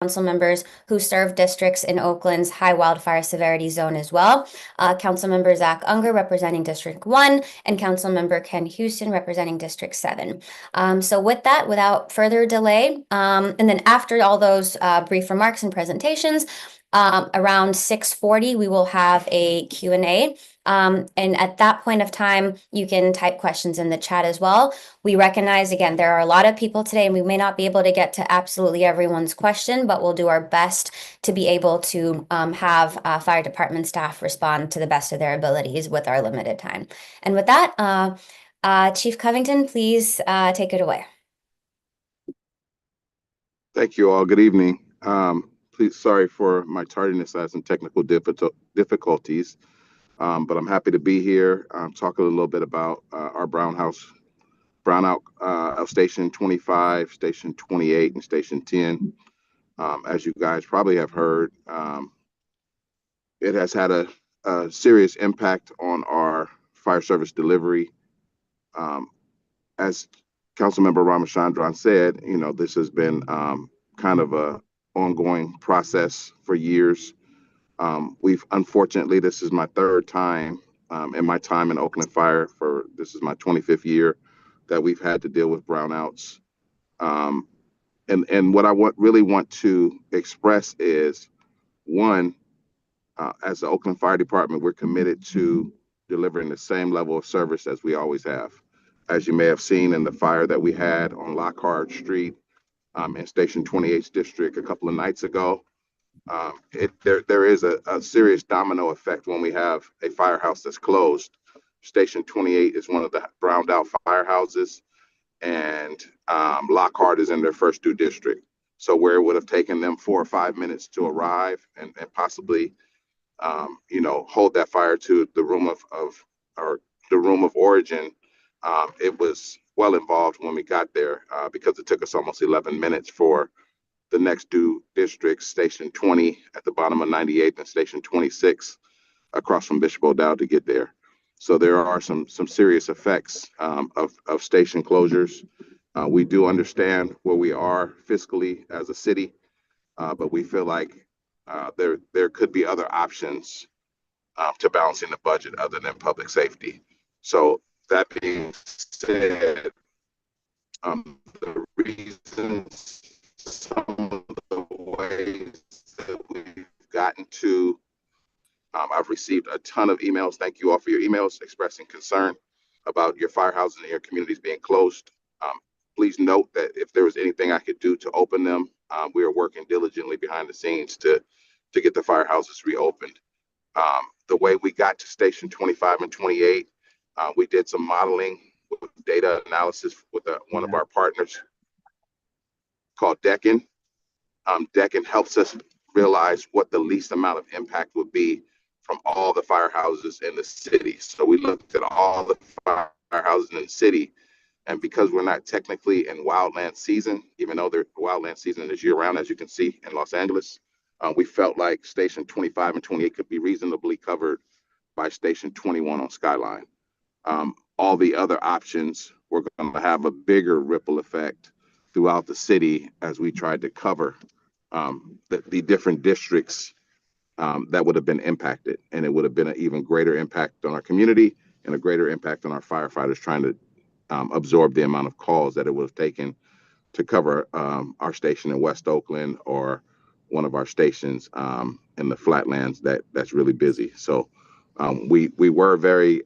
council members who serve districts in Oakland's high wildfire severity zone as well. Councilmember Zach Unger representing District 1 and Councilmember Ken Houston representing District 7. So with that, without further delay, and then after all those brief remarks and presentations, around 6:40, we will have a Q&A. And at that point of time, you can type questions in the chat as well. We recognize, again, there are a lot of people today, and we may not be able to get to absolutely everyone's question, but we'll do our best to be able to have fire department staff respond to the best of their abilities with our limited time. And with that, Chief Covington, please take it away. Thank you all. Good evening. Please, sorry for my tardiness. I had some technical difficulties, but I'm happy to be here. Talk a little bit about our brownout of Station 25, Station 28, and Station 10. As you guys probably have heard, it has had a serious impact on our fire service delivery. As Councilmember Ramachandran said, this has been kind of a ongoing process for years. Unfortunately, this is my third time in my time in Oakland Fire. This is my 25th year that we've had to deal with brownouts. And what I really want to express is, one, as the Oakland Fire Department, we're committed to delivering the same level of service as we always have. As you may have seen in the fire that we had on Lockhart Street in Station 28's district a couple of nights ago, there is a serious domino effect when we have a firehouse that's closed. Station 28 is one of the browned out firehouses, and Lockhart is in their first due district. So where it would have taken them 4 or 5 minutes to arrive and possibly, hold that fire to the room of origin, it was well involved when we got there because it took us almost 11 minutes for the next due district, Station 20 at the bottom of 98th and Station 26 across from Bishop O'Dowd to get there. So there are some serious effects of station closures. We do understand where we are fiscally as a city, but we feel like there could be other options to balancing the budget other than public safety. So that being said, the reasons, some of the ways that we've gotten to, I've received a ton of emails. Thank you all for your emails expressing concern about your firehouses and your communities being closed. Please note that if there was anything I could do to open them, we are working diligently behind the scenes to get the firehouses reopened. The way we got to Station 25 and 28, we did some modeling with data analysis with one of our partners called Deccan. Deccan helps us realize what the least amount of impact would be from all the firehouses in the city. So we looked at all the firehouses in the city, and because we're not technically in wildland season, even though the wildland season is year-round, as you can see in Los Angeles, we felt like Station 25 and 28 could be reasonably covered by Station 21 on Skyline. All the other options were going to have a bigger ripple effect throughout the city as we tried to cover the different districts that would have been impacted. And it would have been an even greater impact on our community and a greater impact on our firefighters trying to absorb the amount of calls that it would have taken to cover our station in West Oakland or one of our stations in the flatlands that's really busy. So we were very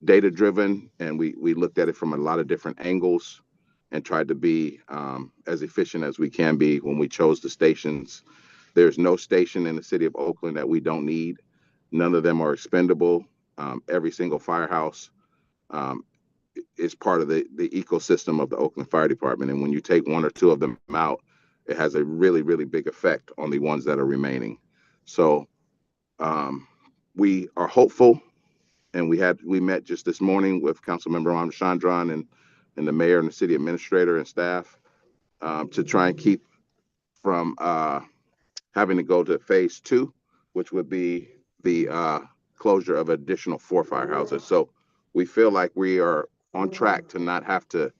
data driven, and we looked at it from a lot of different angles and tried to be as efficient as we can be when we chose the stations. There's no station in the city of Oakland that we don't need. None of them are expendable. Every single firehouse is part of the ecosystem of the Oakland Fire Department. And when you take 1 or 2 of them out, it has a really, really big effect on the ones that are remaining. So we are hopeful, and we met just this morning with Councilmember Ramachandran and the mayor and the city administrator and staff to try and keep from having to go to phase 2, which would be the closure of additional 4 firehouses. So we feel like we are on track to not have to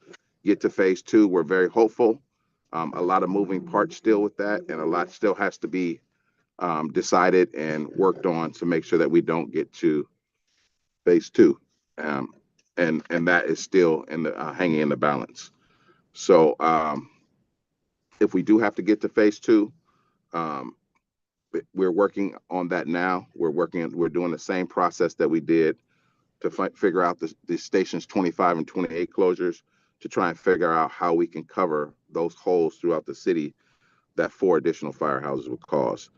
get to phase 2. We're very hopeful. A lot of moving parts still with that, and a lot still has to be decided and worked on to make sure that we don't get to phase two. Um, and that is still in the hanging in the balance. So if we do have to get to phase two, um, we're working on that now. We're doing the same process that we did to figure out the stations 25 and 28 closures, to try and figure out how we can cover those holes throughout the city that 4 additional firehouses would cause.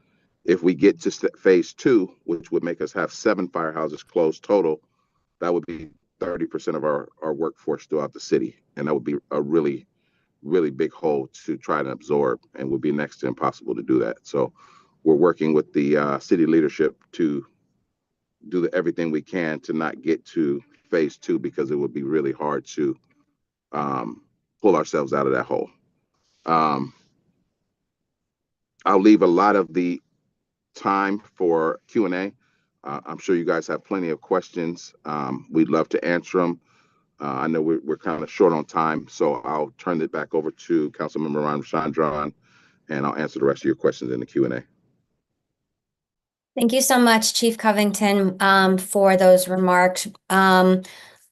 If we get to phase two, which would make us have 7 firehouses closed total, that would be 30% of our workforce throughout the city. And that would be a really, really big hole to try to absorb, and would be next to impossible to do that. So we're working with the city leadership to do everything we can to not get to phase two, because it would be really hard to pull ourselves out of that hole. I'll leave a lot of the time for Q&A. I'm sure you guys have plenty of questions. We'd love to answer them. I know we're kind of short on time, so I'll turn it back over to Councilmember Ramachandran, and I'll answer the rest of your questions in the Q&A. Thank you so much, Chief Covington, for those remarks.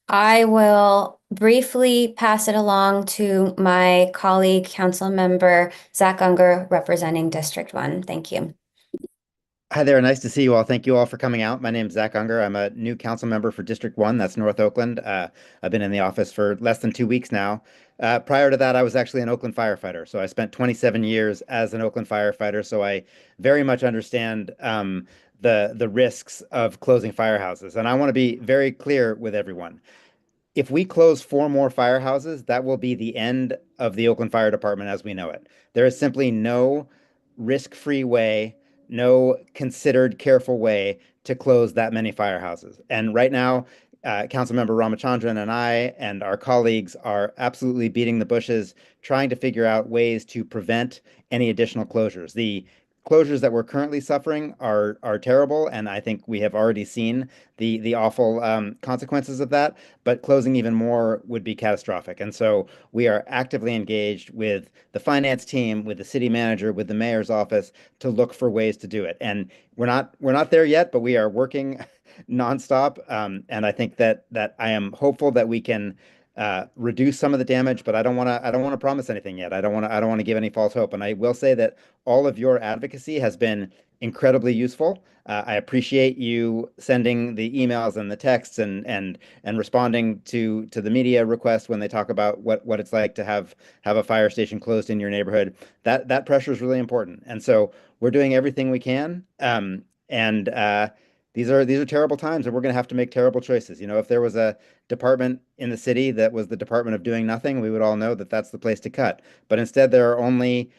I will briefly pass it along to my colleague, Councilmember Zach Unger, representing District 1. Thank you. Hi there, nice to see you all. Thank you all for coming out. My name is Zach Unger. I'm a new council member for District 1, that's North Oakland. I've been in the office for less than 2 weeks now. Prior to that, I was actually an Oakland firefighter. So I spent 27 years as an Oakland firefighter. So I very much understand the risks of closing firehouses. And I want to be very clear with everyone. If we close 4 more firehouses, that will be the end of the Oakland Fire Department as we know it. There is simply no risk-free way, no considered careful way to close that many firehouses. And right now, Councilmember Ramachandran and I and our colleagues are absolutely beating the bushes, trying to figure out ways to prevent any additional closures. The closures that we're currently suffering are terrible, and I think we have already seen the awful consequences of that. But closing even more would be catastrophic. And so we are actively engaged with the finance team, with the city manager, with the mayor's office to look for ways to do it. And we're not there yet, but we are working nonstop. And I think that I am hopeful that we can reduce some of the damage, but I don't want to promise anything yet. I don't want to give any false hope. And I will say that all of your advocacy has been incredibly useful. I appreciate you sending the emails and the texts and responding to the media requests when they talk about what it's like to have a fire station closed in your neighborhood. That pressure is really important. And so we're doing everything we can. These are terrible times, and we're going to have to make terrible choices. You know, if there was a department in the city that was the department of doing nothing, we would all know that that's the place to cut. But instead, there are only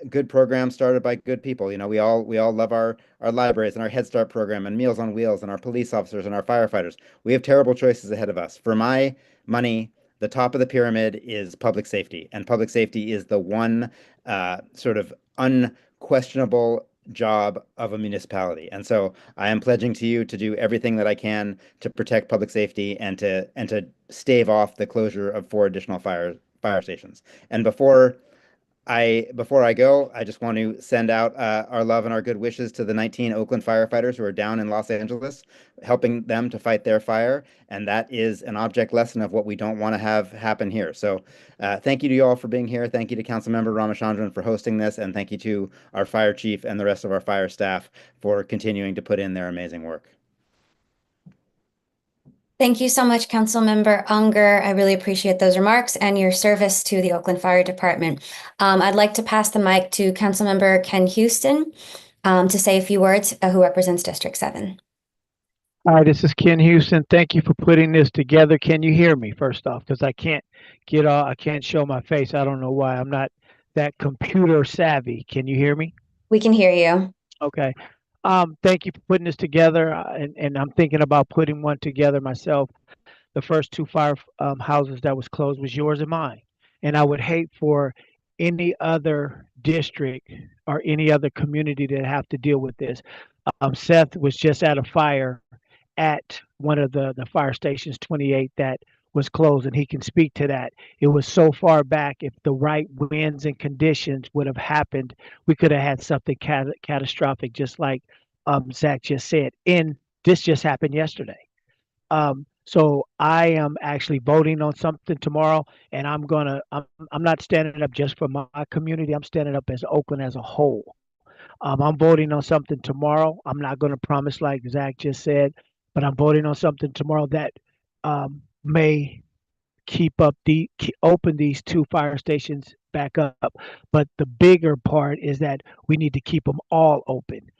good programs started by good people. You know, we all love our libraries and our Head Start program and Meals on Wheels and our police officers and our firefighters. We have terrible choices ahead of us. For my money, the top of the pyramid is public safety, and public safety is the one sort of unquestionable job of a municipality. And so I am pledging to you to do everything that I can to protect public safety and to stave off the closure of 4 additional fire stations. And before I go, I just want to send out our love and our good wishes to the 19 Oakland firefighters who are down in Los Angeles, helping them to fight their fire. And that is an object lesson of what we don't want to have happen here. So thank you to you all for being here. Thank you to Councilmember Ramachandran for hosting this. And thank you to our fire chief and the rest of our fire staff for continuing to put in their amazing work. Thank you so much, Councilmember Unger. I really appreciate those remarks and your service to the Oakland Fire Department. I'd like to pass the mic to Councilmember Ken Houston to say a few words, who represents District 7. Hi, this is Ken Houston. Thank you for putting this together. Can you hear me first off? Because I can't I can't show my face. I don't know why. I'm not that computer savvy. Can you hear me? We can hear you. Okay. Thank you for putting this together. And I'm thinking about putting one together myself. The first 2 fire houses that was closed was yours and mine. And I would hate for any other district or any other community to have to deal with this. Seth was just at a fire at one of the fire stations, 28, that was closed, and he can speak to that. It was so far back. If the right winds and conditions would have happened, we could have had something catastrophic, just like Zach just said. And this just happened yesterday. So I am actually voting on something tomorrow, and I'm not standing up just for my community. I'm standing up as Oakland as a whole. I'm voting on something tomorrow. I'm not going to promise, like Zach just said, but I'm voting on something tomorrow that may open these two fire stations back up. But the bigger part is that we need to keep them all open.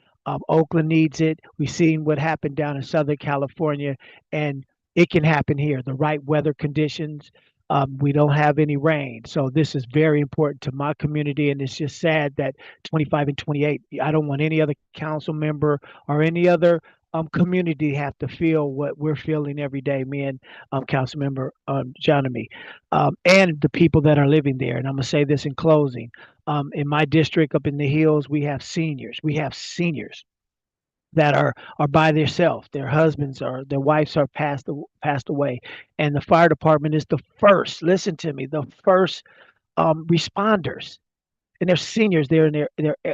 Oakland needs it. We've seen what happened down in Southern California, and it can happen here. The right weather conditions. We don't have any rain. So this is very important to my community. And it's just sad that 25 and 28, I don't want any other council member or any other community have to feel what we're feeling every day, me and council member John and me, and the people that are living there. And I'm going to say this in closing. In my district up in the hills, we have seniors. We have seniors that are by themselves. Their husbands or their wives are passed away, and the fire department is the first. Listen to me, the first responders, and they're seniors. They're in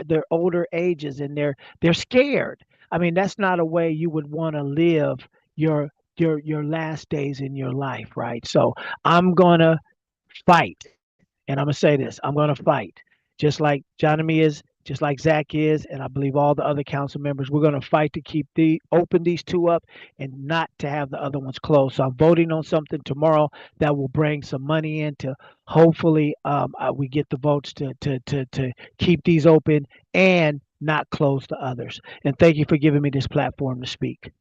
their older ages, and they're scared. I mean, that's not a way you would want to live your last days in your life, right? So I'm gonna fight, and I'm gonna say this: I'm gonna fight, just like Johnny is, just like Zach is, and I believe all the other council members. We're gonna fight to keep open these two up and not to have the other ones closed. So I'm voting on something tomorrow that will bring some money in to hopefully we get the votes to keep these open and not close the others. And thank you for giving me this platform to speak.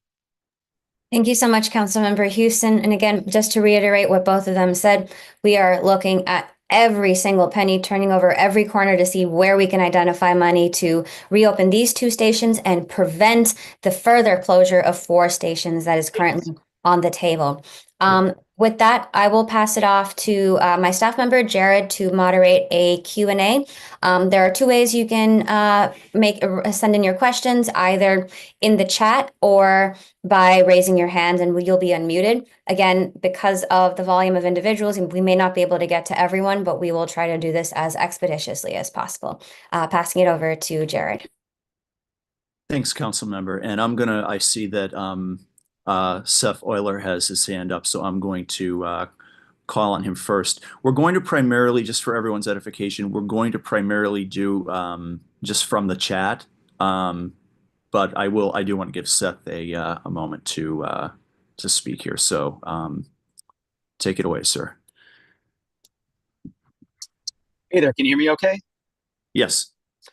Thank you so much, Councilmember Houston. And again, just to reiterate what both of them said, we are looking at every single penny, turning over every corner to see where we can identify money to reopen these two stations and prevent the further closure of 4 stations that is currently on the table. With that, I will pass it off to my staff member, Jared, to moderate a Q&A. There are 2 ways you can send in your questions, either in the chat or by raising your hand, and you'll be unmuted. Again, because of the volume of individuals, we may not be able to get to everyone, but we will try to do this as expeditiously as possible. Passing it over to Jared. Thanks, council member. And I see that Seth Euler has his hand up, so I'm going to call on him first. We're going to primarily, just for everyone's edification, we're going to primarily do just from the chat. But I do want to give Seth a moment to speak here. So take it away, sir. Hey there, can you hear me okay? Yes.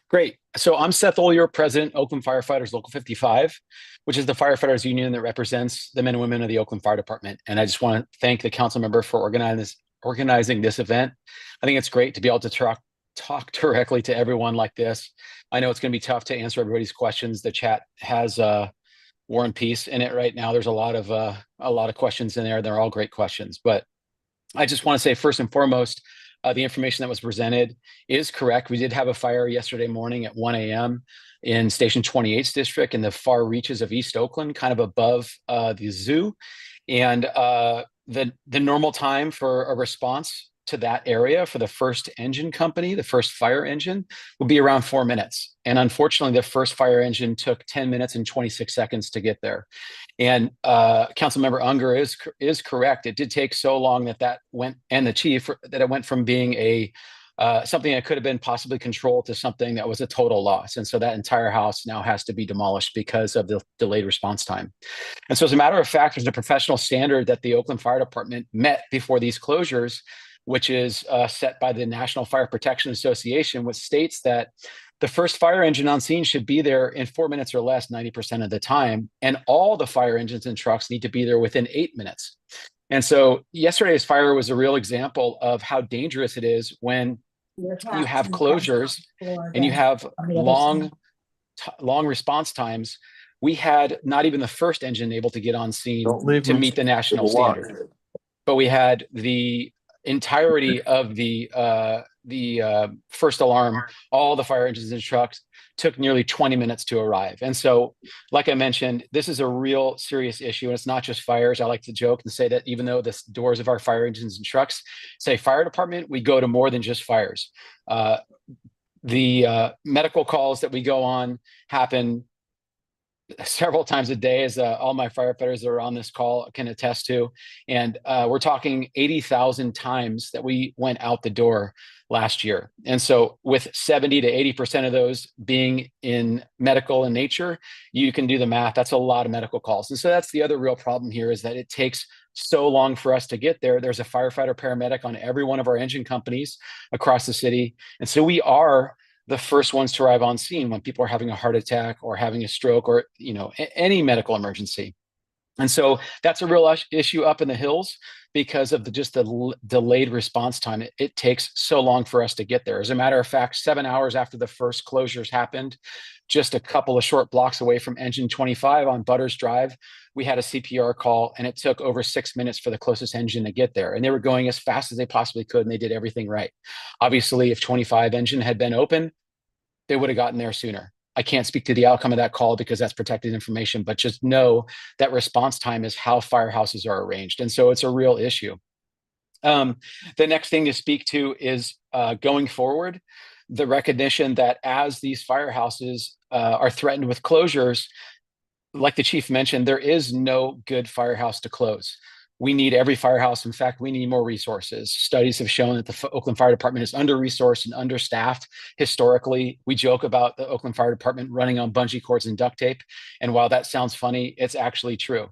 Great. So I'm Seth Euler, President, Oakland Firefighters Local 55, which is the firefighters union that represents the men and women of the Oakland Fire Department. And I just want to thank the council member for organizing this event. I think it's great to be able to talk directly to everyone like this. I know it's going to be tough to answer everybody's questions. The chat has War and Peace in it right now. There's a lot of questions in there. They're all great questions. But I just want to say, first and foremost, the information that was presented is correct. We did have a fire yesterday morning at 1 a.m. in Station 28's district in the far reaches of East Oakland, kind of above the zoo. And the normal time for a response to that area for the first engine company, the first fire engine, would be around 4 minutes. And unfortunately, the first fire engine took 10 minutes and 26 seconds to get there. And Councilmember Unger is correct. It did take so long that went, and the chief, that it went from being a something that could have been possibly controlled to something that was a total loss. And so that entire house now has to be demolished because of the delayed response time. And so as a matter of fact, there's a professional standard that the Oakland Fire Department met before these closures, which is set by the National Fire Protection Association, which states that the first fire engine on scene should be there in 4 minutes or less 90% of the time. And all the fire engines and trucks need to be there within 8 minutes. And so yesterday's fire was a real example of how dangerous it is when you have closures and you have long response times. We had not even the first engine able to get on scene to meet the national standard, but we had the entirety of the the first alarm, all the fire engines and trucks took nearly 20 minutes to arrive. And so, like I mentioned, this is a real serious issue. And it's not just fires. I like to joke and say that even though the doors of our fire engines and trucks say fire department, we go to more than just fires. The medical calls that we go on happen several times a day, as all my firefighters that are on this call can attest to. And we're talking 80,000 times that we went out the door last year. And so with 70 to 80% of those being in medical in nature, you can do the math. That's a lot of medical calls. And so that's the other real problem here, is that it takes so long for us to get there. There's a firefighter paramedic on every one of our engine companies across the city. And so we are the first ones to arrive on scene when people are having a heart attack or having a stroke or, you know, any medical emergency. And so that's a real issue up in the hills because of the delayed response time. It takes so long for us to get there. As a matter of fact, 7 hours after the first closures happened, just a couple of short blocks away from engine 25 on Butters Drive, we had a CPR call, and it took over 6 minutes for the closest engine to get there. And they were going as fast as they possibly could, and they did everything right. Obviously, if 25 engine had been open, they would have gotten there sooner. I can't speak to the outcome of that call because that's protected information, but just know that response time is how firehouses are arranged. And so it's a real issue. The next thing to speak to is going forward, the recognition that as these firehouses are threatened with closures, like the chief mentioned, there is no good firehouse to close. We need every firehouse. In fact, we need more resources. Studies have shown that the Oakland Fire Department is under-resourced and understaffed. Historically, we joke about the Oakland Fire Department running on bungee cords and duct tape. And while that sounds funny, it's actually true.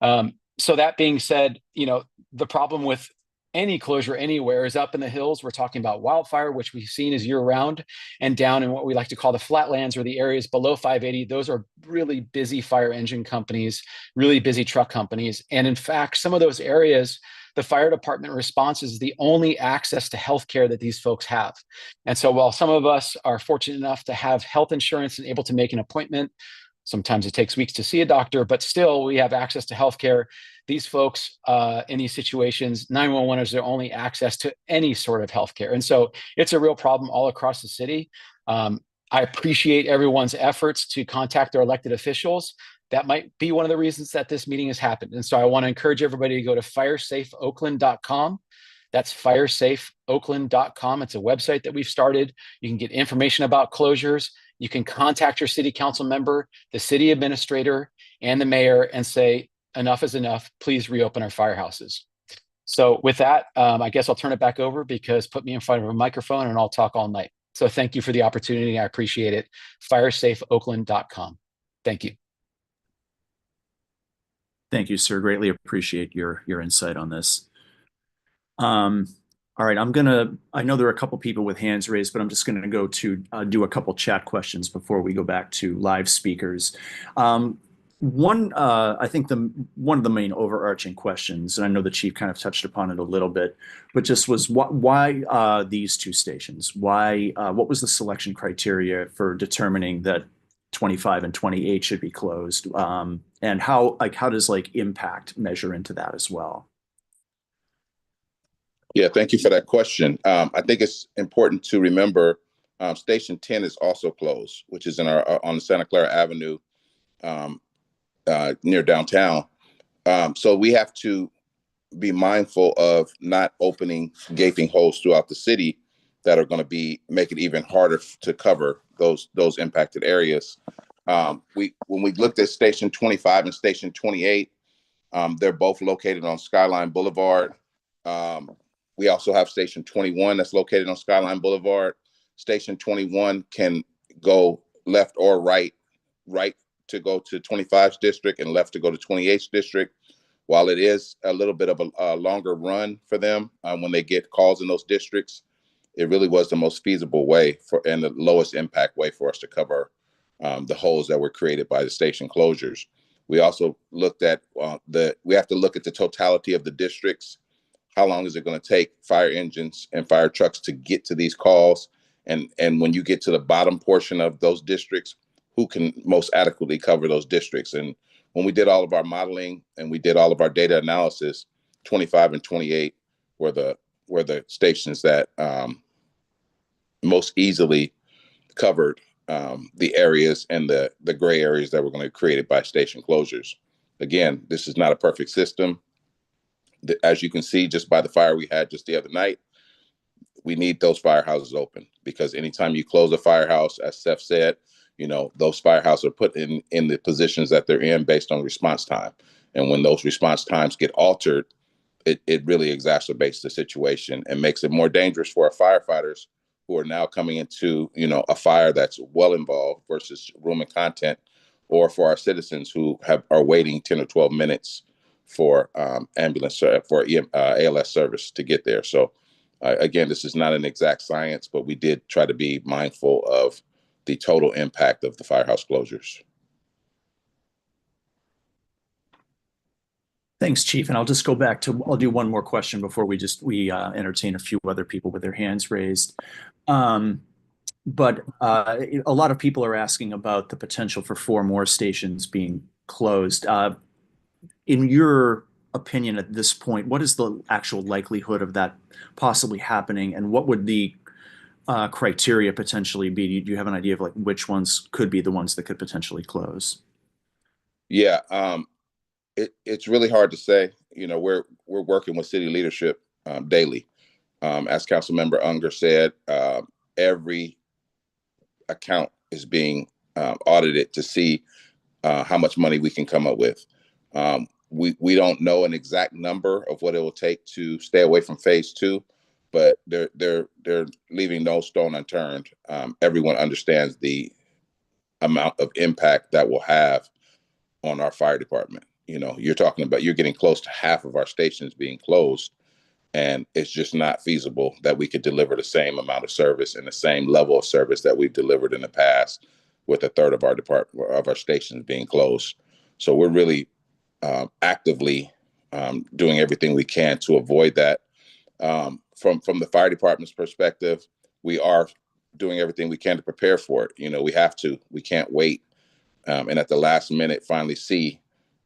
So that being said, you know, the problem with any closure anywhere is up in the hills. We're talking about Wildfire, which we've seen is year-round, and down in what we like to call the flatlands, or the areas below 580. Those are really busy fire engine companies, really busy truck companies. And in fact, some of those areas, the fire department response is the only access to healthcare that these folks have. And so while some of us are fortunate enough to have health insurance and able to make an appointment, sometimes it takes weeks to see a doctor, but still we have access to healthcare. These folks in these situations, 911 is their only access to any sort of healthcare. And so it's a real problem all across the city. I appreciate everyone's efforts to contact their elected officials. That might be one of the reasons that this meeting has happened. And so I want to encourage everybody to go to firesafeoakland.com. That's firesafeoakland.com. It's a website that we've started. You can get information about closures. You can contact your city council member, the city administrator, and the mayor and say, enough is enough. Please reopen our firehouses. So with that, I guess I'll turn it back over, because put me in front of a microphone and I'll talk all night. So thank you for the opportunity. I appreciate it. Firesafeoakland.com. Thank you. Thank you, sir. Greatly appreciate your insight on this. All right, I know there are a couple people with hands raised, but I'm just going to go to do a couple chat questions before we go back to live speakers. I think one of the main overarching questions, and I know the chief kind of touched upon it a little bit, but just was why these two stations? Why? What was the selection criteria for determining that 25 and 28 should be closed? And how does impact measure into that as well? Yeah, thank you for that question. I think it's important to remember Station 10 is also closed, which is on the Santa Clara Avenue near downtown. So we have to be mindful of not opening gaping holes throughout the city that are going to make it even harder to cover those impacted areas. When we looked at Station 25 and Station 28, they're both located on Skyline Boulevard. We also have Station 21 that's located on Skyline Boulevard. Station 21 can go left or right to go to 25's district and left to go to 28's district. While it is a little bit of a longer run for them when they get calls in those districts, it really was the most feasible way and the lowest impact way for us to cover the holes that were created by the station closures. We also looked at we have to look at the totality of the districts. How long is it going to take fire engines and fire trucks to get to these calls? And when you get to the bottom portion of those districts, who can most adequately cover those districts? And when we did all of our modeling and we did all of our data analysis, 25 and 28 were the stations that most easily covered the areas and the gray areas that were going to be created by station closures. Again, this is not a perfect system. As you can see, just by the fire we had just the other night, we need those firehouses open, because anytime you close a firehouse, as Seth said, those firehouses are put in the positions that they're in based on response time. And when those response times get altered, it really exacerbates the situation and makes it more dangerous for our firefighters who are now coming into, a fire that's well involved versus room and content, or for our citizens who are waiting 10 or 12 minutes for ambulance, for ALS service to get there. So again, this is not an exact science, but we did try to be mindful of the total impact of the firehouse closures. Thanks, Chief. And I'll just go back to, I'll do one more question before we entertain a few other people with their hands raised. But a lot of people are asking about the potential for 4 more stations being closed. In your opinion at this point, what is the actual likelihood of that possibly happening, and what would the criteria potentially be? Do you have an idea of like which ones could be the ones that could potentially close? Yeah, it's really hard to say. We're working with city leadership daily. As Councilmember Unger said, every account is being audited to see how much money we can come up with. We don't know an exact number of what it will take to stay away from phase 2, but they're leaving no stone unturned. Everyone understands the amount of impact that will have on our fire department. You're talking about, you're getting close to half of our stations being closed, and it's just not feasible that we could deliver the same amount of service and the same level of service that we've delivered in the past with a third of our stations being closed. So we're really actively doing everything we can to avoid that. From the fire department's perspective, we are doing everything we can to prepare for it. We can't wait and at the last minute finally see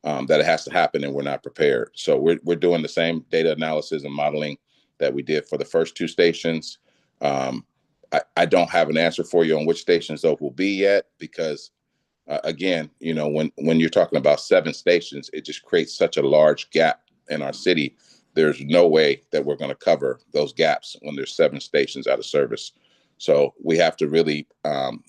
that it has to happen and we're not prepared. So we're doing the same data analysis and modeling that we did for the first 2 stations. I don't have an answer for you on which stations those will be yet, because again, when you're talking about 7 stations, it just creates such a large gap in our city. There's no way that we're going to cover those gaps when there's 7 stations out of service. So we have to really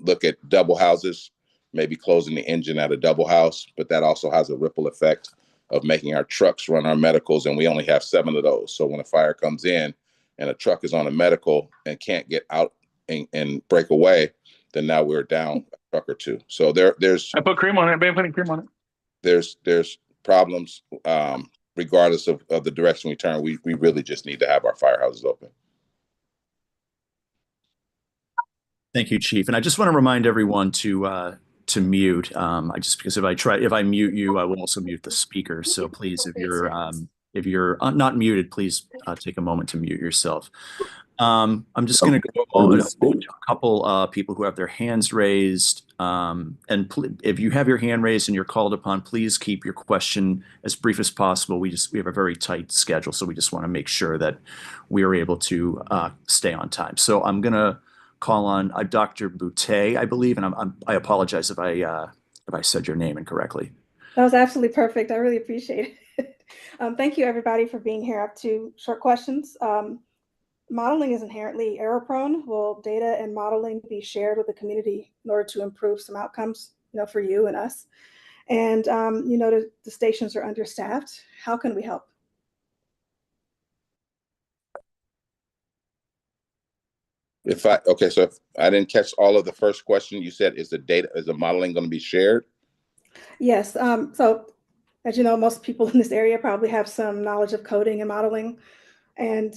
look at double houses, maybe closing the engine at a double house, but that also has a ripple effect of making our trucks run our medicals, and we only have 7 of those. So when a fire comes in and a truck is on a medical and can't get out and break away, then now we're down a truck or 2. So there's I put cream on it. Been putting cream on it. There's problems regardless of the direction we turn. We really just need to have our firehouses open. Thank you, Chief. And I just want to remind everyone to mute. Because if I mute you, I will also mute the speaker. So please, if you're not muted, please take a moment to mute yourself. I'm just going to go to a couple people who have their hands raised. And if you have your hand raised and you're called upon, please keep your question as brief as possible. We have a very tight schedule, so we just want to make sure that we are able to stay on time. So I'm going to call on Dr. Boutte, I believe, and I apologize if I said your name incorrectly. That was absolutely perfect. I really appreciate it. Thank you, everybody, for being here. I have 2 short questions. Modeling is inherently error prone. Will data and modeling be shared with the community in order to improve some outcomes, for you and us? And, the stations are understaffed. How can we help? So if I didn't catch all of the first question, you said, is the modeling going to be shared? Yes. So as you know, most people in this area probably have some knowledge of coding and modeling. And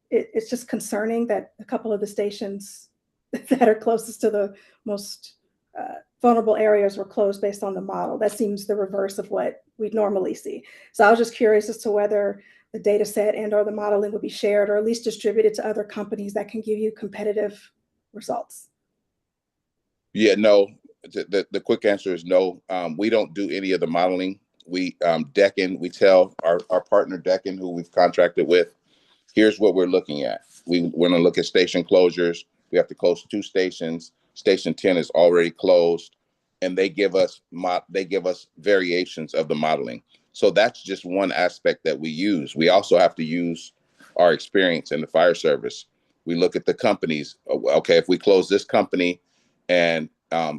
it's just concerning that a couple of the stations that are closest to the most vulnerable areas were closed based on the model. That seems the reverse of what we'd normally see. So I was just curious as to whether the data set and or the modeling would be shared or at least distributed to other companies that can give you competitive results. Yeah, no, the quick answer is no. We don't do any of the modeling. We tell our partner Deccan, who we've contracted with, here's what we're looking at. We're going to look at station closures. We have to close 2 stations. Station 10 is already closed, and they give us variations of the modeling. So that's just one aspect that we use. We also have to use our experience in the fire service. We look at the companies. Okay, if we close this company and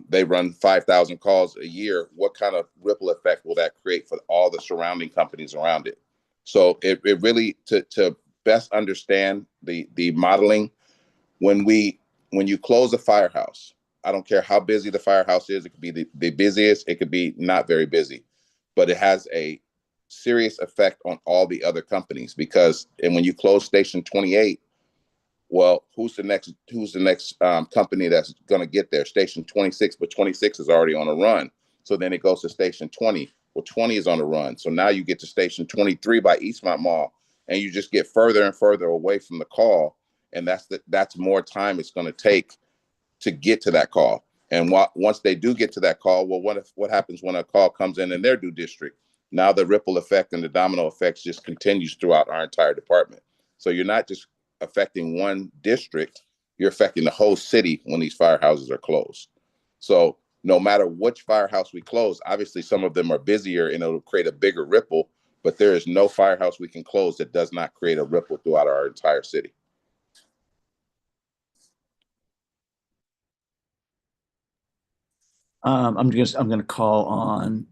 they run 5,000 calls a year, what kind of ripple effect will that create for all the surrounding companies around it? So it really, to best understand the modeling, when you close a firehouse, I don't care how busy the firehouse is, it could be the busiest, it could be not very busy, but it has a serious effect on all the other companies, because and when you close station 28, well, who's the next company that's going to get there? Station 26, but 26 is already on a run. So then it goes to station 20. Well, 20 is on a run. So now you get to station 23 by Eastmont Mall, and you just get further and further away from the call. And that's more time it's going to take to get to that call. And once they do get to that call, well, what happens when a call comes in their due district? Now the ripple effect and the domino effects just continues throughout our entire department. So you're not just affecting one district, you're affecting the whole city when these firehouses are closed. So no matter which firehouse we close, obviously some of them are busier and it'll create a bigger ripple, but there is no firehouse we can close that does not create a ripple throughout our entire city. I'm going to call on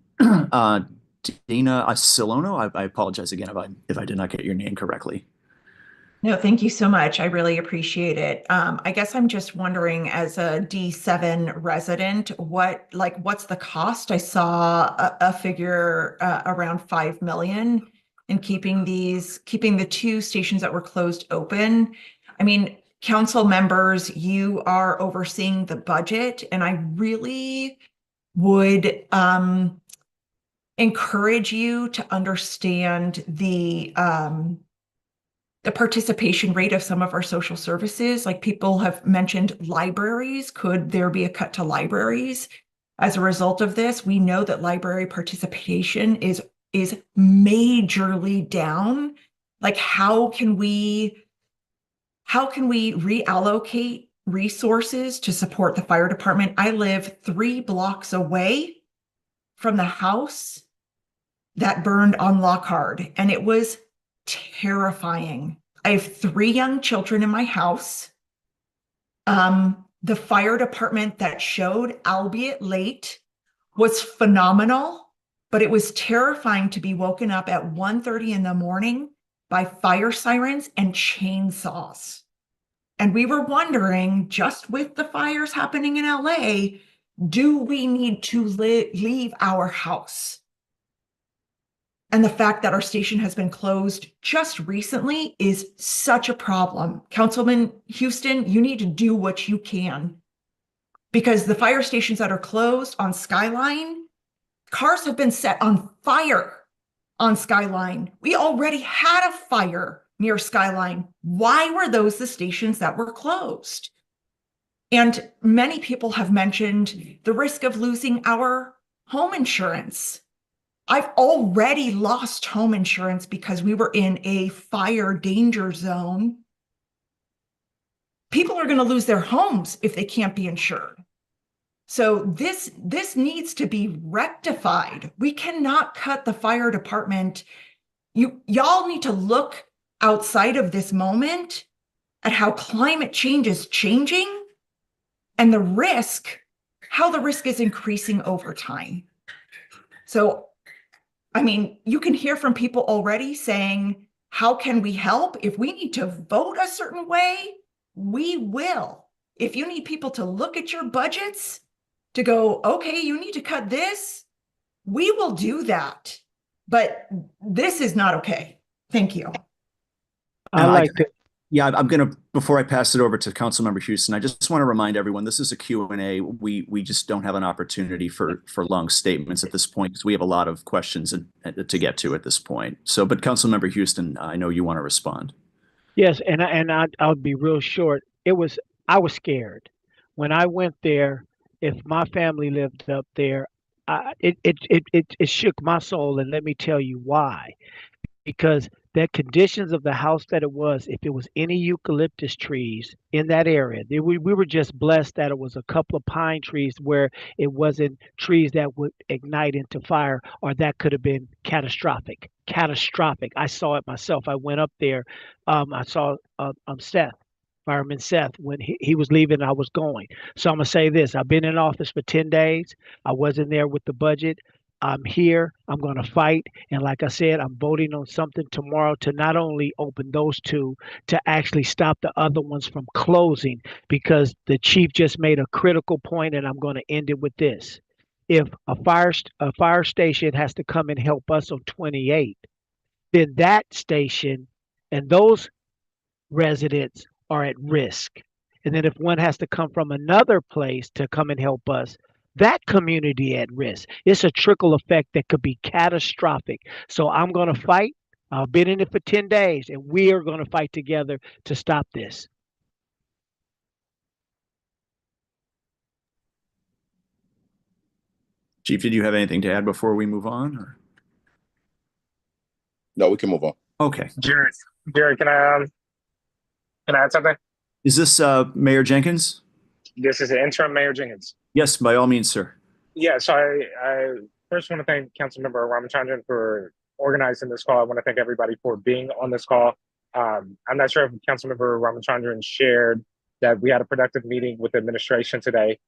Dina Silono. I apologize again if I did not get your name correctly. No, thank you so much. I really appreciate it. I guess I'm just wondering, as a D7 resident, what's the cost? I saw a figure around 5 million in keeping the 2 stations that were closed open. I mean, council members, you are overseeing the budget, and I really would encourage you to understand the participation rate of some of our social services. Like, people have mentioned libraries. Could there be a cut to libraries as a result of this? We know that library participation is majorly down. Like, how can we reallocate resources to support the fire department? I live 3 blocks away from the house that burned on Lockhart, and it was terrifying. I have 3 young children in my house. The fire department that showed, albeit late, was phenomenal, but it was terrifying to be woken up at 1:30 in the morning by fire sirens and chainsaws. And we were wondering, just with the fires happening in LA, do we need to leave our house? And the fact that our station has been closed just recently is such a problem. Councilman Houston, you need to do what you can, because the fire stations that are closed on Skyline, cars have been set on fire on Skyline. We already had a fire near Skyline. Why were those the stations that were closed? And many people have mentioned the risk of losing our home insurance. I've already lost home insurance because we were in a fire danger zone. People are going to lose their homes if they can't be insured. So this needs to be rectified. We cannot cut the fire department. Y'all need to look outside of this moment at how climate change is changing and how the risk is increasing over time. So, I mean, you can hear from people already saying, how can we help? If we need to vote a certain way, we will. If you need people to look at your budgets to go, okay, you need to cut this, we will do that. But this is not okay. Thank you. Yeah, I'm going to, before I pass it over to Councilmember Houston, I just want to remind everyone, this is a Q&A. We just don't have an opportunity for long statements at this point, because we have a lot of questions to get to at this point. So, but Councilmember Houston, I know you want to respond. Yes, and I'll be real short. I was scared when I went there. If my family lived up there, it shook my soul, and let me tell you why. Because the conditions of the house that it was, if it was any eucalyptus trees in that area, we were just blessed that it was a couple of pine trees where it wasn't trees that would ignite into fire, or that could have been catastrophic. Catastrophic. I saw it myself. I went up there. I saw Seth, Fireman Seth, when he was leaving, I was going. So I'm gonna say this: I've been in office for 10 days. I wasn't there with the budget. I'm here. I'm going to fight. And like I said, I'm voting on something tomorrow to not only open those two, to actually stop the other ones from closing, because the chief just made a critical point, and I'm going to end it with this. If a fire station has to come and help us on 28, then that station and those residents are at risk. And then if one has to come from another place to come and help us, that community at risk. It's a trickle effect that could be catastrophic. So I'm going to fight. I've been in it for 10 days, and we are going to fight together to stop this. Chief, did you have anything to add before we move on? Or? No, we can move on. Okay. Jared, can I add something? Is this Mayor Jenkins? This is Interim Mayor Jenkins. Yes, by all means, sir. Yeah, so I first want to thank Councilmember Ramachandran for organizing this call. I want to thank everybody for being on this call. I'm not sure if Councilmember Ramachandran shared that we had a productive meeting with the administration today.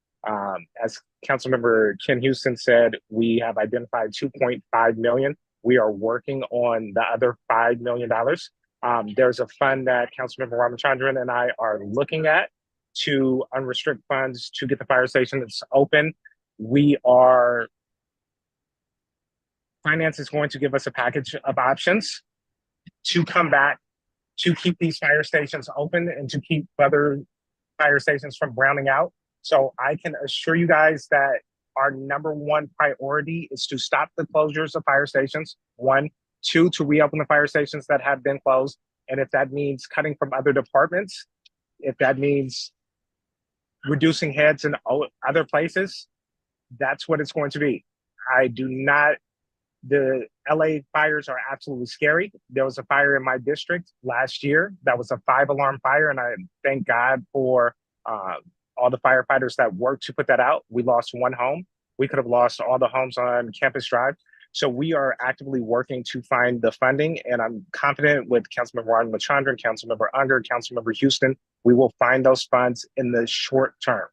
As Councilmember Ken Houston said, we have identified 2.5 million. We are working on the other $5 million. There's a fund that Councilmember Ramachandran and I are looking at to unrestrict funds to get the fire station that's open. Finance is going to give us a package of options to come back to keep these fire stations open and to keep other fire stations from browning out. So I can assure you guys that our number one priority is to stop the closures of fire stations. 1, 2, to reopen the fire stations that have been closed. And if that means cutting from other departments, if that means reducing heads in other places, that's what it's going to be. The LA fires are absolutely scary. There was a fire in my district last year that was a 5-alarm fire, and I thank God for all the firefighters that worked to put that out. We lost one home. We could have lost all the homes on Campus Drive. So we are actively working to find the funding, and I'm confident with Councilmember Ramachandran, Councilmember Unger, Councilmember Houston, we will find those funds in the short term.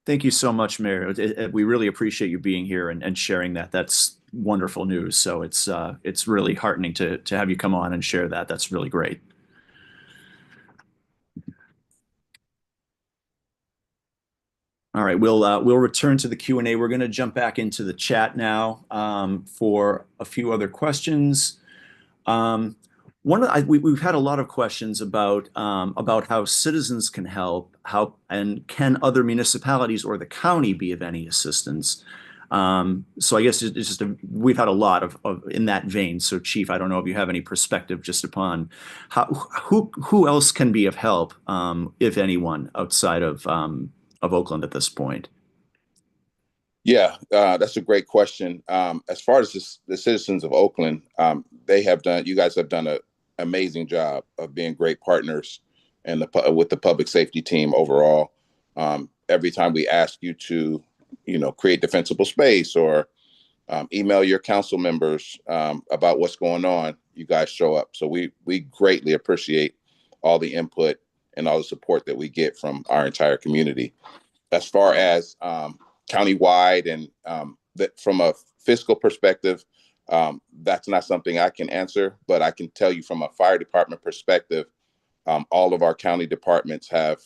Thank you so much, Mayor. We really appreciate you being here and sharing that. That's wonderful news. So it's really heartening to have you come on and share that. That's really great. All right, we'll return to the Q&A. We're going to jump back into the chat now for a few other questions. We've had a lot of questions about how citizens can help, and can other municipalities or the county be of any assistance. So I guess it's just we've had a lot of in that vein. So Chief, I don't know if you have any perspective just upon who else can be of help, if anyone, outside of Oakland at this point. Yeah, that's a great question. As far as the citizens of Oakland, you guys have done an amazing job of being great partners and with the public safety team overall. Every time we ask you to, create defensible space or email your council members about what's going on, you guys show up. So we greatly appreciate all the input and all the support that we get from our entire community. As far as countywide and that from a fiscal perspective, that's not something I can answer, but I can tell you from a fire department perspective, all of our county departments have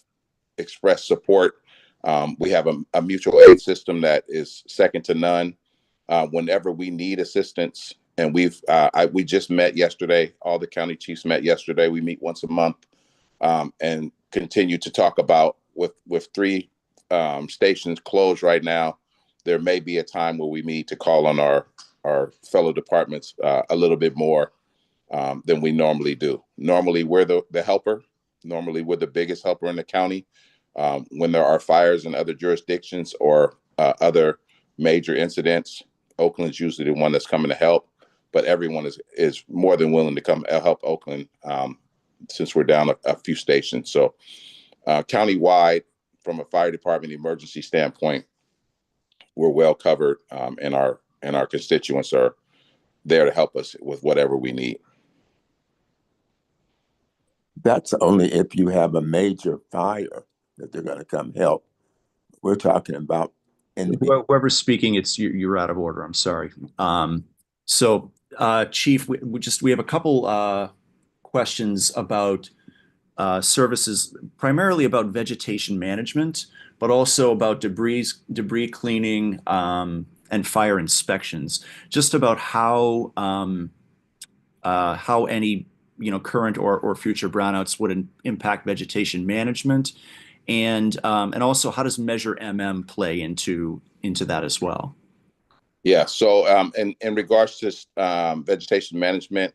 expressed support. We have a mutual aid system that is second to none. Whenever we need assistance, and we just met yesterday, all the county chiefs met yesterday. We meet once a month and continue to talk about with 3 stations closed right now, there may be a time where we need to call on our fellow departments a little bit more than we normally do. Normally, we're the helper. Normally, we're the biggest helper in the county. When there are fires in other jurisdictions or other major incidents, Oakland's usually the one that's coming to help, but everyone is more than willing to come help Oakland since we're down a few stations. So countywide, from a fire department emergency standpoint, we're well covered, and our constituents are there to help us with whatever we need. That's only if you have a major fire that they're going to come help. We're talking about Whoever's speaking, you're out of order. I'm sorry. Chief, we have a couple questions about services, primarily about vegetation management, but also about debris cleaning and fire inspections. Just about how any current or future brownouts would impact vegetation management, and also how does Measure MM play into that as well? Yeah. So in regards to vegetation management,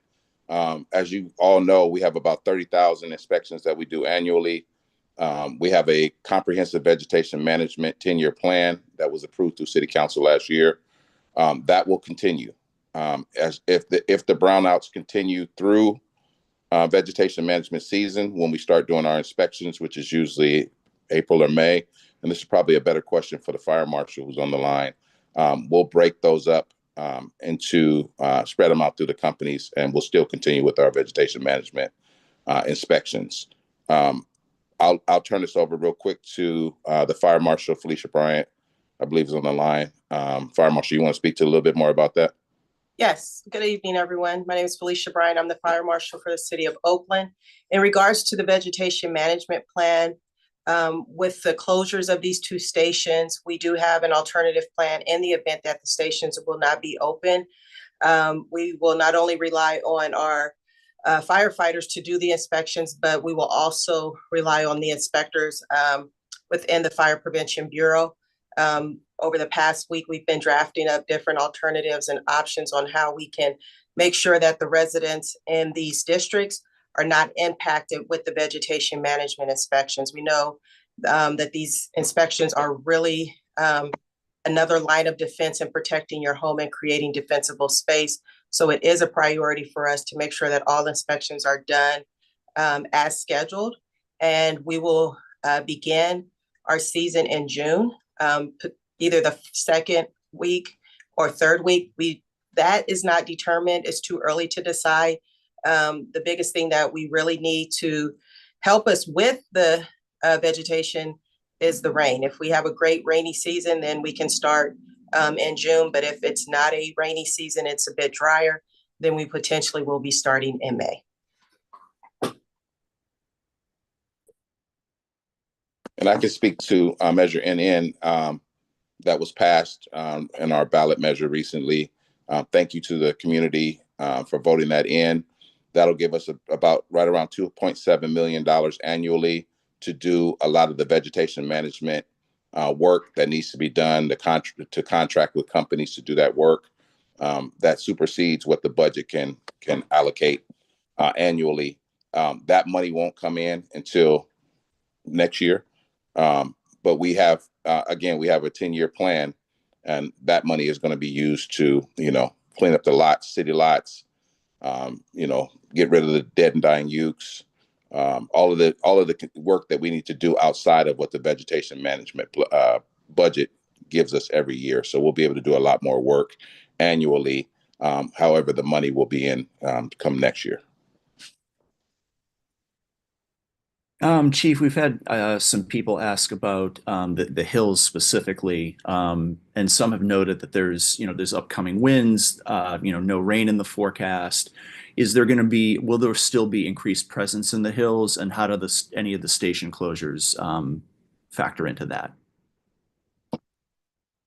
as you all know, we have about 30,000 inspections that we do annually. We have a comprehensive vegetation management 10-year plan that was approved through City Council last year. That will continue. As if the brownouts continue through vegetation management season, when we start doing our inspections, which is usually April or May, and this is probably a better question for the fire marshal who's on the line. We'll break those up into spread them out through the companies, and we'll still continue with our vegetation management inspections. I'll turn this over real quick to the fire marshal, Felicia Bryant, I believe is on the line. Fire marshal, you want to speak to a little bit more about that? Yes. Good evening, everyone. My name is Felicia Bryant. I'm the fire marshal for the city of Oakland. In regards to the vegetation management plan, with the closures of these two stations, we do have an alternative plan in the event that the stations will not be open. We will not only rely on our firefighters to do the inspections, but we will also rely on the inspectors within the Fire Prevention Bureau. Over the past week, we've been drafting up different alternatives and options on how we can make sure that the residents in these districts are not impacted with the vegetation management inspections. We know that these inspections are really another line of defense in protecting your home and creating defensible space. So it is a priority for us to make sure that all inspections are done as scheduled. And we will begin our season in June, either the second week or third week. That is not determined. It's too early to decide. The biggest thing that we really need to help us with the vegetation is the rain. If we have a great rainy season, then we can start in June. But if it's not a rainy season, it's a bit drier, then we potentially will be starting in May. And I can speak to Measure NN that was passed in our ballot measure recently. Thank you to the community for voting that in. That'll give us about right around $2.7 million annually to do a lot of the vegetation management work that needs to be done, to contract with companies to do that work. That supersedes what the budget can allocate annually. That money won't come in until next year. But we have, again, we have a 10-year plan, and that money is going to be used to, clean up the lots, city lots, get rid of the dead and dying ukes, all of the work that we need to do outside of what the vegetation management budget gives us every year. So we'll be able to do a lot more work annually. However, the money will be in come next year. Chief, we've had some people ask about the hills specifically, and some have noted that there's upcoming winds, no rain in the forecast. Will there still be increased presence in the hills, and how do any of the station closures factor into that?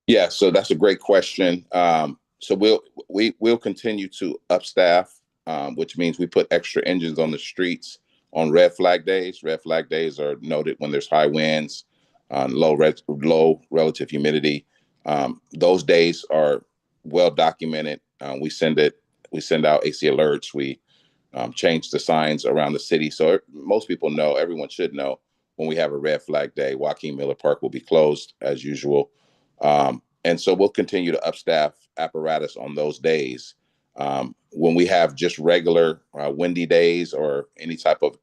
Yeah, so that's a great question. So we'll continue to upstaff, which means we put extra engines on the streets on red flag days. Red flag days are noted when there's high winds, low relative humidity. Those days are well documented. We send out AC alerts. We change the signs around the city. So most people know, everyone should know, when we have a red flag day, Joaquin Miller Park will be closed as usual. And so we'll continue to upstaff apparatus on those days. When we have just regular windy days or any type of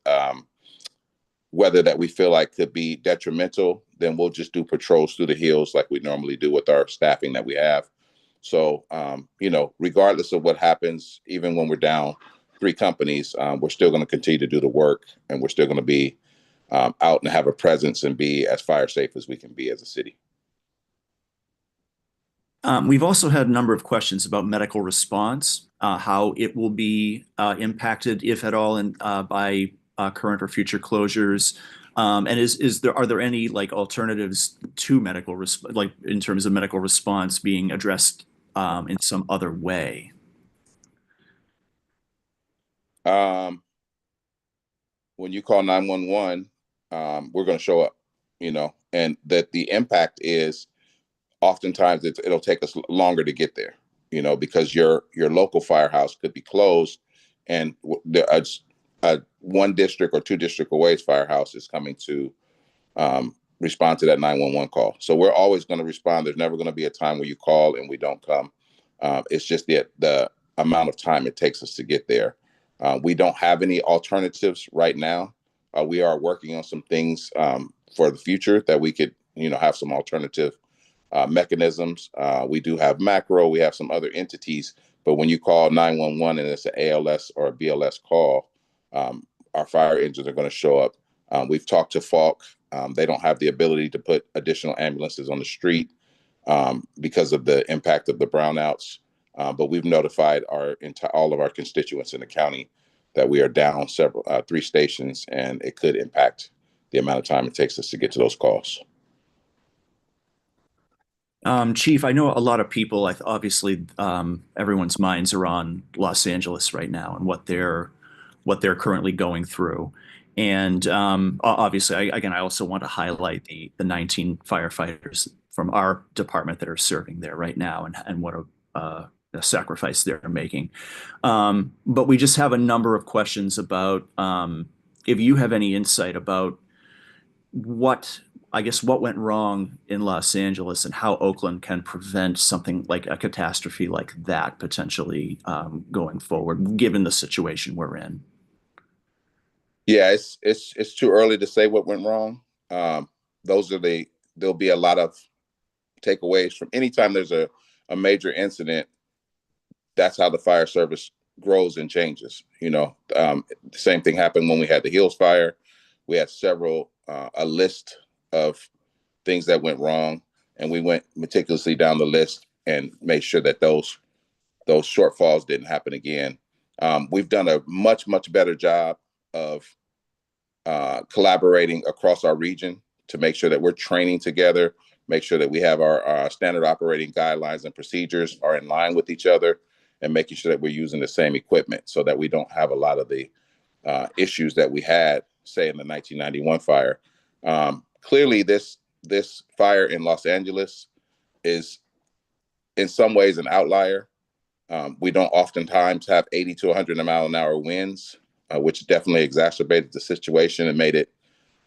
weather that we feel like could be detrimental, then we'll just do patrols through the hills like we normally do with our staffing that we have. So, regardless of what happens, even when we're down 3 companies, we're still going to continue to do the work, and we're still going to be out and have a presence and be as fire safe as we can be as a city. We've also had a number of questions about medical response, how it will be impacted, if at all, by current or future closures. And are there any like alternatives to medical like in terms of medical response being addressed in some other way? When you call 911, we're going to show up, and that the impact is oftentimes it'll take us longer to get there, because your local firehouse could be closed, and one district or 2 district away's firehouse is coming to respond to that 911 call. So we're always going to respond. There's never going to be a time where you call and we don't come. It's just the amount of time it takes us to get there. We don't have any alternatives right now. We are working on some things for the future that we could, have some alternative mechanisms. We do have macro, we have some other entities, but when you call 911 and it's an ALS or a BLS call, our fire engines are going to show up. We've talked to Falk. They don't have the ability to put additional ambulances on the street because of the impact of the brownouts. But we've notified all of our constituents in the county that we are down 3 stations, and it could impact the amount of time it takes us to get to those calls. Chief, I know a lot of people, obviously, everyone's minds are on Los Angeles right now and what they're currently going through. And obviously, I also want to highlight the 19 firefighters from our department that are serving there right now, and what a sacrifice they're making. But we just have a number of questions about if you have any insight about what went wrong in Los Angeles and how Oakland can prevent something like a catastrophe like that potentially going forward, given the situation we're in. Yeah, it's too early to say what went wrong. There'll be a lot of takeaways from anytime there's a major incident. That's how the fire service grows and changes. The same thing happened when we had the Hills fire. We had a list of things that went wrong, and we went meticulously down the list and made sure that those shortfalls didn't happen again. We've done a much, much better job of collaborating across our region to make sure that we're training together, make sure that we have our standard operating guidelines and procedures are in line with each other, and making sure that we're using the same equipment so that we don't have a lot of the issues that we had, say, in the 1991 fire. Clearly, this fire in Los Angeles is in some ways an outlier. We don't oftentimes have 80 to 100 mile an hour winds, which definitely exacerbated the situation and made it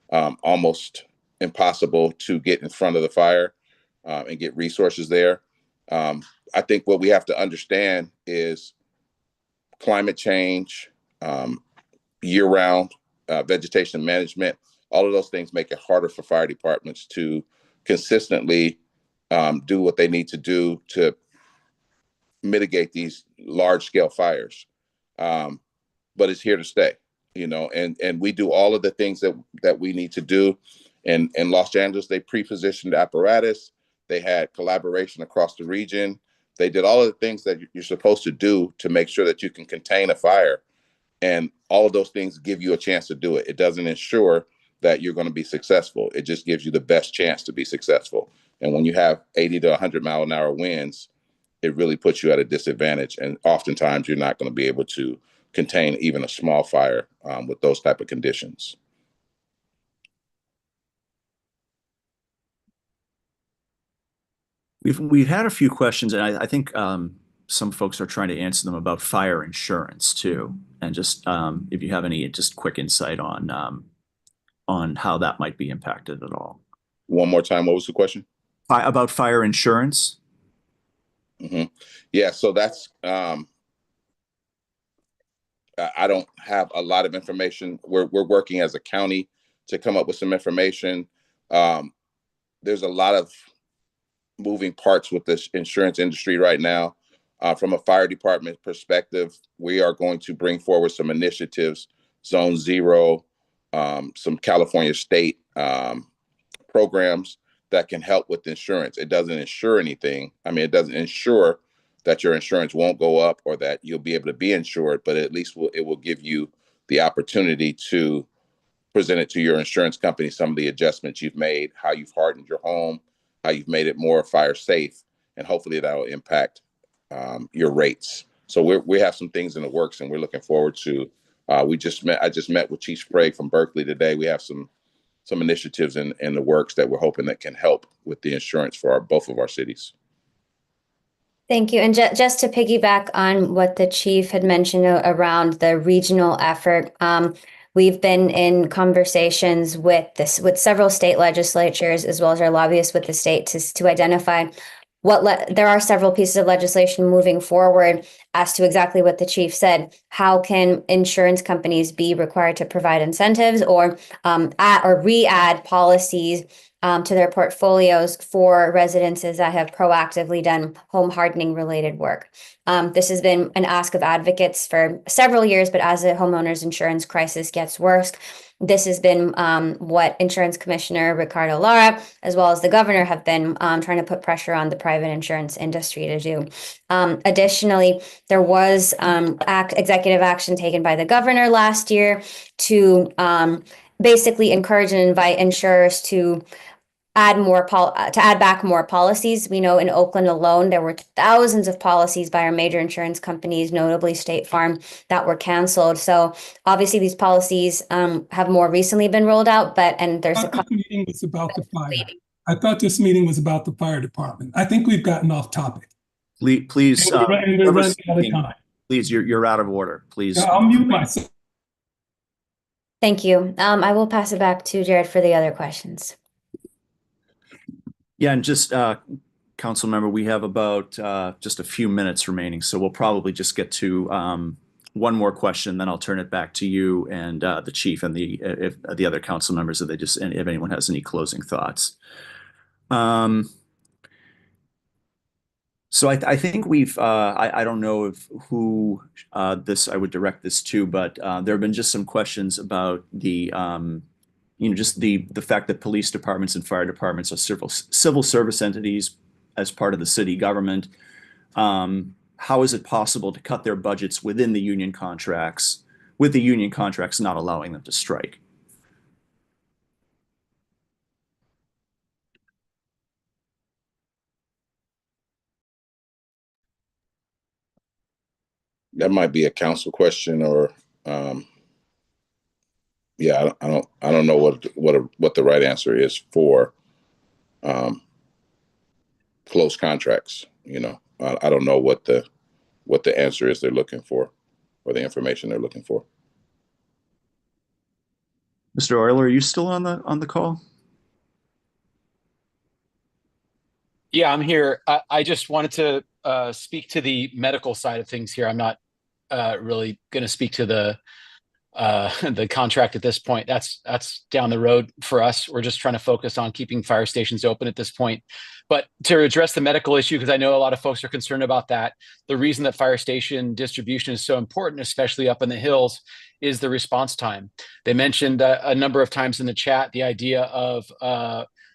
almost impossible to get in front of the fire and get resources there. I think what we have to understand is climate change, year-round vegetation management. All of those things make it harder for fire departments to consistently do what they need to do to mitigate these large-scale fires. But it's here to stay, and we do all of the things that we need to do. In Los Angeles, they pre-positioned apparatus. They had collaboration across the region. They did all of the things that you're supposed to do to make sure that you can contain a fire. And all of those things give you a chance to do it. It doesn't ensure that you're going to be successful. It just gives you the best chance to be successful. And when you have 80 to 100 mile an hour winds, it really puts you at a disadvantage. And oftentimes you're not going to be able to contain even a small fire with those type of conditions. We've had a few questions, and I think some folks are trying to answer them about fire insurance too, and just if you have any just quick insight on how that might be impacted at all. One more time, what was the question? About fire insurance. Yeah, so that's I don't have a lot of information. We're working as a county to come up with some information. There's a lot of moving parts with this insurance industry right now. From a fire department perspective, we are going to bring forward some initiatives, Zone Zero, some California state programs that can help with insurance. It doesn't insure anything. I mean, it doesn't ensure that your insurance won't go up or that you'll be able to be insured, but at least it will give you the opportunity to present it to your insurance company, some of the adjustments you've made, how you've hardened your home, how you've made it more fire safe, and hopefully that will impact your rates. So we have some things in the works, and we're looking forward to. I just met with Chief Sprague from Berkeley today. We have some initiatives in the works that we're hoping that can help with the insurance for both of our cities. Thank you. And just to piggyback on what the chief had mentioned around the regional effort, we've been in conversations with several state legislatures as well as our lobbyists with the state to identify there are several pieces of legislation moving forward as to exactly what the chief said. How can insurance companies be required to provide incentives or add or re-add policies to their portfolios for residences that have proactively done home hardening related work? This has been an ask of advocates for several years, but as the homeowners insurance crisis gets worse, this has been what Insurance Commissioner Ricardo Lara, as well as the governor, have been trying to put pressure on the private insurance industry to do. Additionally, there was executive action taken by the governor last year to basically encourage and invite insurers to add back more policies. We know in Oakland alone, there were thousands of policies by our major insurance companies, notably State Farm, that were canceled. So obviously these policies have more recently been rolled out, there's This meeting was about the fire. I thought this meeting was about the fire department. I think we've gotten off topic. Please, and we're running out of time. Please, you're out of order. Please. Yeah, I'll mute myself. Thank you. I will pass it back to Jared for the other questions. Yeah, and just council member, we have about just a few minutes remaining, so we'll probably just get to one more question, then I'll turn it back to you and the chief and the other council members if anyone has any closing thoughts. So I think we've I don't know who I would direct this to, but there have been just some questions about the just the fact that police departments and fire departments are civil service entities as part of the city government. How is it possible to cut their budgets within the union contracts, with the union contracts not allowing them to strike? That might be a council question, or yeah, I don't know what the right answer is for close contracts. I don't know what the answer is they're looking for, or the information they're looking for. Mr. Euler, are you still on the call? Yeah, I'm here. I just wanted to speak to the medical side of things here. I'm not really going to speak to the contract at this point. That's down the road for us. We're just trying to focus on keeping fire stations open at this point. But to address the medical issue, because I know a lot of folks are concerned about that, the reason that fire station distribution is so important, especially up in the hills, is the response time. They mentioned a number of times in the chat the idea of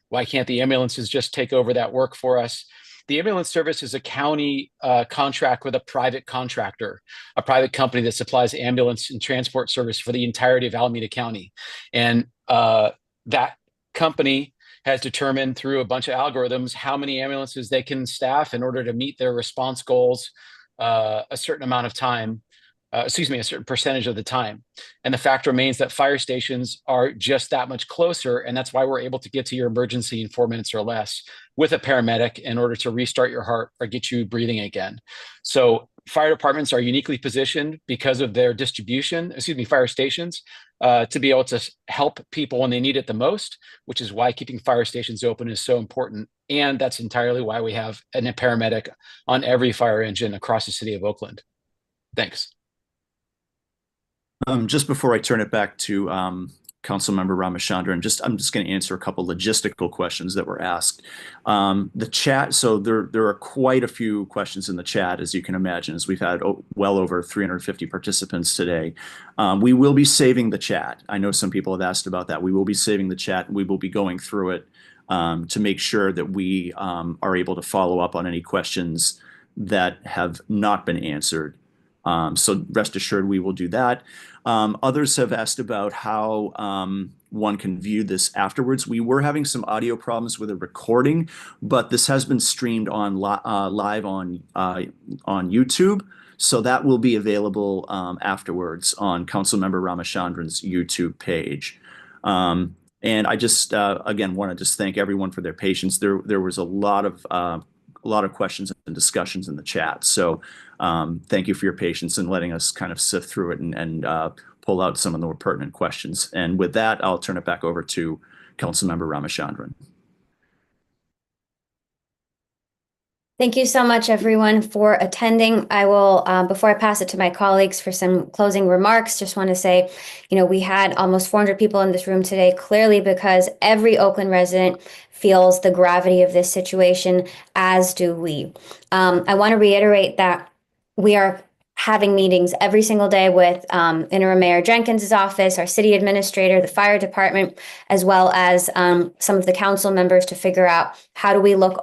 why can't the ambulances just take over that work for us? The ambulance service is a county contract with a private contractor, a private company that supplies ambulance and transport service for the entirety of Alameda County. And that company has determined through a bunch of algorithms how many ambulances they can staff in order to meet their response goals a certain amount of time. A certain percentage of the time. And the fact remains that fire stations are just that much closer. And that's why we're able to get to your emergency in 4 minutes or less with a paramedic in order to restart your heart or get you breathing again. So fire departments are uniquely positioned because of their distribution, fire stations to be able to help people when they need it the most, which is why keeping fire stations open is so important. And that's entirely why we have a paramedic on every fire engine across the city of Oakland. Thanks. Just before I turn it back to Councilmember Ramachandran, I'm just going to answer a couple logistical questions that were asked. The chat, so there are quite a few questions in the chat, as you can imagine, as we've had well over 350 participants today. We will be saving the chat. I know some people have asked about that. We will be saving the chat. We will be going through it to make sure that we are able to follow up on any questions that have not been answered. So rest assured we will do that. Others have asked about how one can view this afterwards. We were having some audio problems with a recording, but this has been streamed on live on YouTube. So that will be available afterwards on Councilmember Ramachandran's YouTube page. And I just, again, want to just thank everyone for their patience. There was a lot of questions and discussions in the chat. So thank you for your patience and letting us kind of sift through it and pull out some of the more pertinent questions. And with that, I'll turn it back over to Councilmember Ramachandran. Thank you so much, everyone, for attending. I will, before I pass it to my colleagues for some closing remarks, just want to say, we had almost 400 people in this room today, clearly because every Oakland resident feels the gravity of this situation, as do we. I want to reiterate that we are having meetings every single day with Interim Mayor Jenkins' office, our city administrator, the fire department, as well as some of the council members to figure out how do we look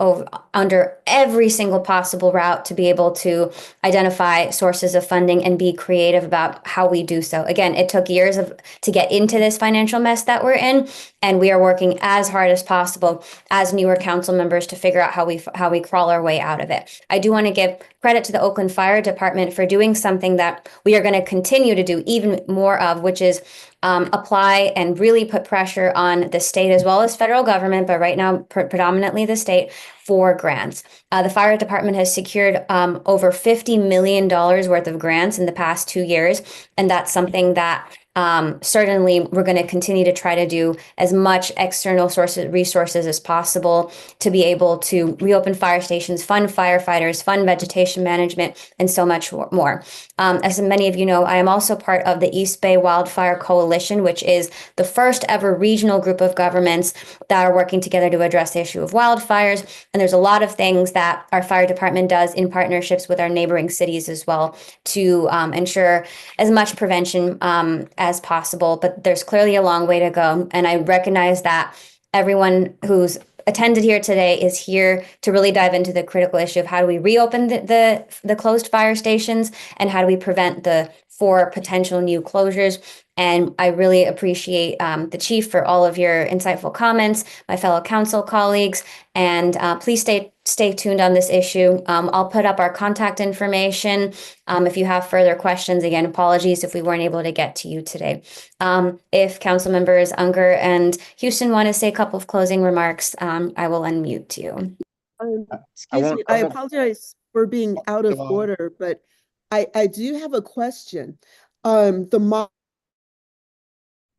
under every single possible route to be able to identify sources of funding and be creative about how we do so. Again, it took years to get into this financial mess that we're in, and we are working as hard as possible as newer council members to figure out how we crawl our way out of it. I do want to give credit to the Oakland Fire Department for doing something that we are going to continue to do even more of, which is apply and really put pressure on the state as well as federal government, but right now predominantly the state, for grants. The fire department has secured over $50 million worth of grants in the past 2 years, and that's something that certainly we're going to continue to try to do as much external resources as possible to be able to reopen fire stations, fund firefighters, fund vegetation management, and so much more. As many of you know, I am also part of the East Bay Wildfire Coalition, which is the first ever regional group of governments that are working together to address the issue of wildfires. And there's a lot of things that our fire department does in partnerships with our neighboring cities as well to ensure as much prevention as possible, but there's clearly a long way to go. And I recognize that everyone who's attended here today is here to really dive into the critical issue of how do we reopen the closed fire stations and how do we prevent the 4 potential new closures. And I really appreciate the chief for all of your insightful comments, my fellow council colleagues, and please stay tuned on this issue. I'll put up our contact information if you have further questions. Again, apologies if we weren't able to get to you today. If council members Unger and Houston want to say a couple of closing remarks, I will unmute you. Excuse me, I apologize for being out of order, but I do have a question.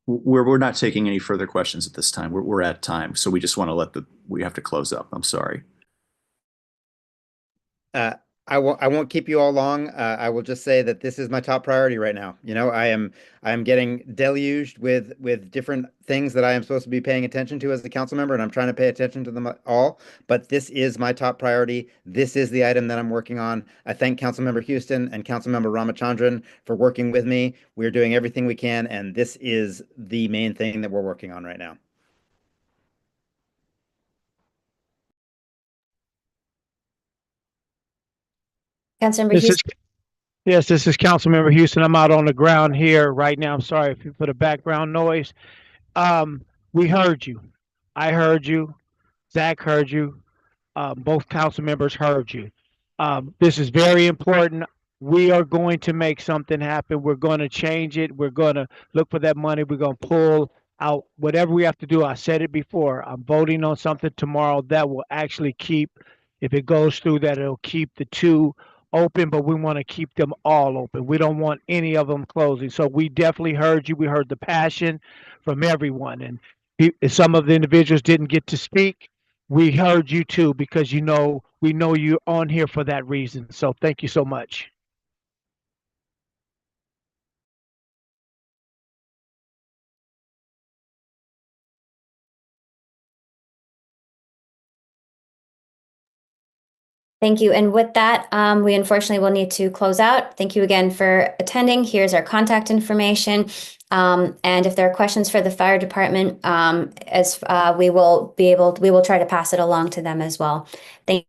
We're not taking any further questions at this time. We're at time, so we just want to we have to close up. I'm sorry. I won't keep you all long. I will just say that this is my top priority right now. I am getting deluged with different things that I am supposed to be paying attention to as a council member, and I'm trying to pay attention to them all. But this is my top priority. This is the item that I'm working on. I thank Councilmember Houston and Councilmember Ramachandran for working with me. We're doing everything we can, and this is the main thing that we're working on right now. Councilmember Houston. Yes, this is Councilmember Houston. I'm out on the ground here right now. I'm sorry for the background noise. We heard you. I heard you. Zach heard you. Both council members heard you. This is very important. We are going to make something happen. We're going to change it. We're going to look for that money. We're going to pull out whatever we have to do. I said it before. I'm voting on something tomorrow that will actually keep, if it goes through, that it'll keep the 2 open, but we want to keep them all open. We don't want any of them closing. So we definitely heard you. We heard the passion from everyone. And some of the individuals didn't get to speak. We heard you too, because we know you're on here for that reason. So thank you so much. Thank you. And with that, we unfortunately will need to close out. Thank you again for attending. Here's our contact information. And if there are questions for the fire department, we will try to pass it along to them as well. Thank